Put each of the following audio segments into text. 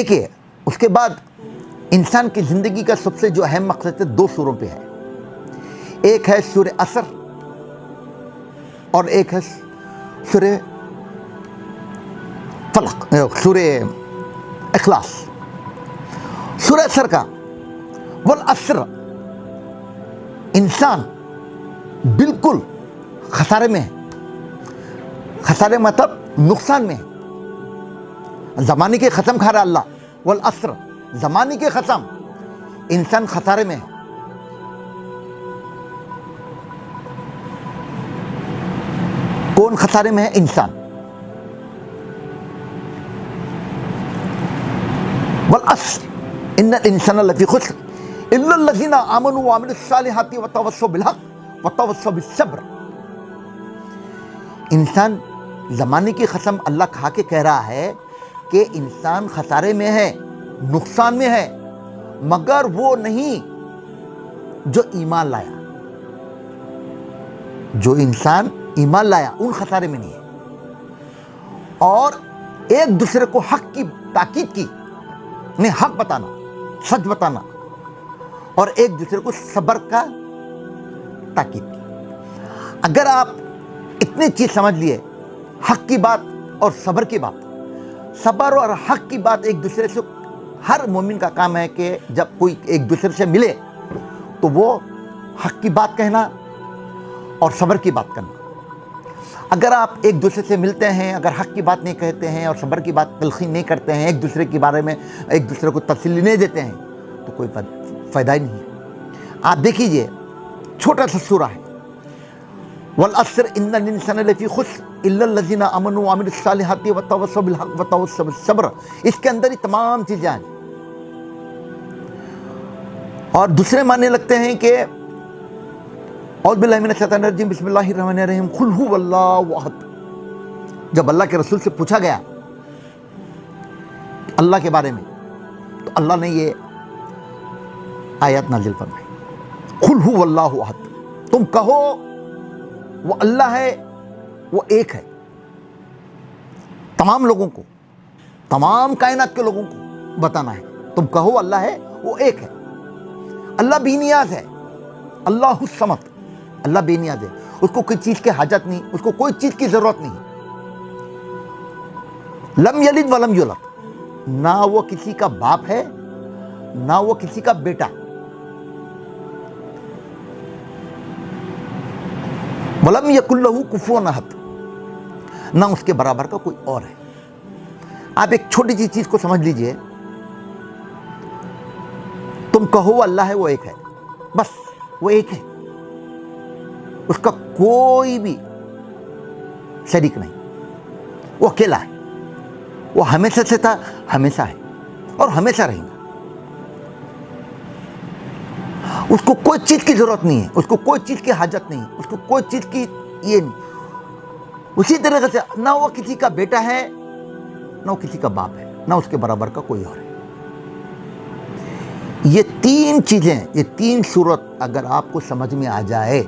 دیکھیے اس کے بعد انسان کی زندگی کا سب سے جو اہم مقصد ہے 2 سوروں پہ ہے. ایک ہے سورہ عصر اور ایک ہے سورہ فلق، سورہ اخلاص. سورہ عصر کا والعصر، انسان بالکل خسارے میں ہے. خسارے مطلب نقصان میں ہے. زمانے کی قسم کھا رہا اللہ، والعصر، زمانے کی قسم، انسان خسارے میں ہے. کون خسارے میں ہے؟ انسان. والعصر ان الانسان لفی خسر الا الذین آمنوا وعملوا الصالحات وتواصوا بالحق وتواصوا بالصبر. انسان زمانے کی قسم اللہ کھا کے کہہ رہا ہے کہ انسان خسارے میں ہے، نقصان میں ہے، مگر وہ نہیں جو ایمان لایا. جو انسان ایمان لایا ان خسارے میں نہیں ہے. اور ایک دوسرے کو حق کی تاکید کی، نہیں حق بتانا، سچ بتانا، اور ایک دوسرے کو صبر کا تاکید کی. اگر آپ اتنی چیز سمجھ لیے، حق کی بات اور صبر کی بات، صبر اور حق کی بات ایک دوسرے سے، ہر مومن کا کام ہے کہ جب کوئی ایک دوسرے سے ملے تو وہ حق کی بات کہنا اور صبر کی بات کرنا. اگر آپ ایک دوسرے سے ملتے ہیں، اگر حق کی بات نہیں کہتے ہیں اور صبر کی بات تلقین نہیں کرتے ہیں، ایک دوسرے کے بارے میں ایک دوسرے کو تسلی نہیں دیتے ہیں، تو کوئی فائدہ ہی نہیں ہے. آپ دیکھیے چھوٹا سا سورہ ہے، والعصر ان الانسان لفی خسر الا الذین آمنوا وعملوا الصالحات وتواصوا بالحق وتواصوا بالصبر. اس کے اندر ہی تمام چیزیں آئیں. اور دوسرے معنی لگتے ہیں کہ اعوذ باللہ من الشیطان الرجیم بسم اللہ الرحمن الرحیم قل ھو اللہ احد. جب اللہ کے رسول سے پوچھا گیا اللہ کے بارے میں تو اللہ نے یہ آیات نازل فرمائی، قل ھو اللہ احد. تم کہو وہ اللہ ہے، وہ ایک ہے. تمام لوگوں کو، تمام کائنات کے لوگوں کو بتانا ہے، تم کہو اللہ ہے، وہ ایک ہے. اللہ بے نیاز ہے، اللہ الصمد. اللہ بے نیاز ہے، اس کو کوئی چیز کی حاجت نہیں، اس کو کوئی چیز کی ضرورت نہیں. لم یلد ولم یولد، نہ وہ کسی کا باپ ہے نہ وہ کسی کا بیٹا. ولم یکن لہ کفوا احد، نہ اس کے برابر کا کوئی اور ہے. آپ ایک چھوٹی سی چیز کو سمجھ لیجئے، تم کہو اللہ ہے، وہ ایک ہے، بس وہ ایک ہے، اس کا کوئی بھی شریک نہیں، وہ اکیلا ہے. وہ ہمیشہ سے تھا، ہمیشہ ہے اور ہمیشہ رہے گا. اس کو کوئی چیز کی ضرورت نہیں ہے، اس کو کوئی چیز کی حاجت نہیں، اس کو کوئی چیز کی یہ نہیں. اسی طریقے سے نہ وہ کسی کا بیٹا ہے نہ وہ کسی کا باپ ہے، نہ اس کے برابر کا کوئی اور ہے. یہ 3 چیزیں، یہ 3 صورت اگر آپ کو سمجھ میں آ جائے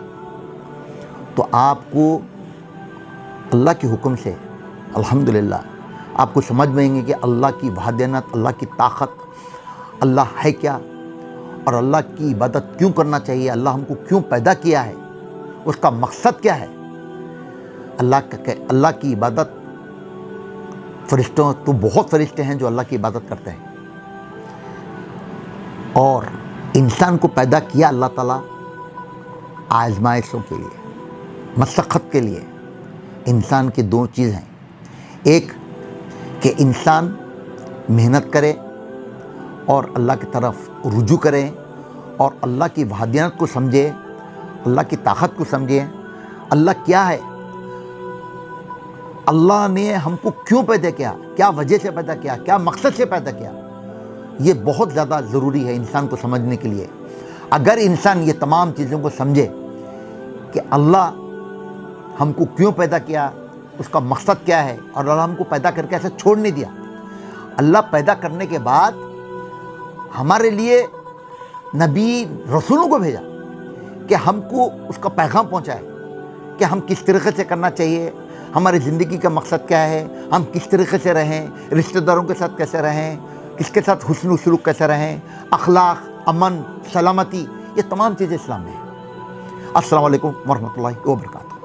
تو آپ کو اللہ کے حکم سے الحمدللہ آپ کو سمجھ میں آئیں گے کہ اللہ کی وحدانیت، اللہ کی طاقت، اللہ ہے کیا، اور اللہ کی عبادت کیوں کرنا چاہیے، اللہ ہم کو کیوں پیدا کیا ہے، اس کا مقصد کیا ہے. اللہ کی عبادت، فرشتوں تو بہت فرشتے ہیں جو اللہ کی عبادت کرتے ہیں، اور انسان کو پیدا کیا اللہ تعالیٰ آزمائشوں کے لیے، مشقت کے لیے. انسان کی 2 چیز ہیں، ایک کہ انسان محنت کرے اور اللہ کی طرف رجوع کرے اور اللہ کی وحدانیت کو سمجھے، اللہ کی طاقت کو سمجھے. اللہ کیا ہے، اللہ نے ہم کو کیوں پیدا کیا، کیا وجہ سے پیدا کیا، کیا مقصد سے پیدا کیا. یہ بہت زیادہ ضروری ہے انسان کو سمجھنے کے لیے. اگر انسان یہ تمام چیزوں کو سمجھے کہ اللہ ہم کو کیوں پیدا کیا، اس کا مقصد کیا ہے، اور اللہ ہم کو پیدا کر کے ایسے چھوڑ نہیں دیا. اللہ پیدا کرنے کے بعد ہمارے لیے نبی رسولوں کو بھیجا کہ ہم کو اس کا پیغام پہنچائے کہ ہم کس طریقے سے کرنا چاہیے، ہماری زندگی کا مقصد کیا ہے، ہم کس طریقے سے رہیں، رشتہ داروں کے ساتھ کیسے رہیں، کس کے ساتھ حسن و سلوک کیسے رہیں، اخلاق، امن، سلامتی، یہ تمام چیزیں اسلام میں ہیں۔ السلام علیکم ورحمۃ اللہ وبرکاتہ۔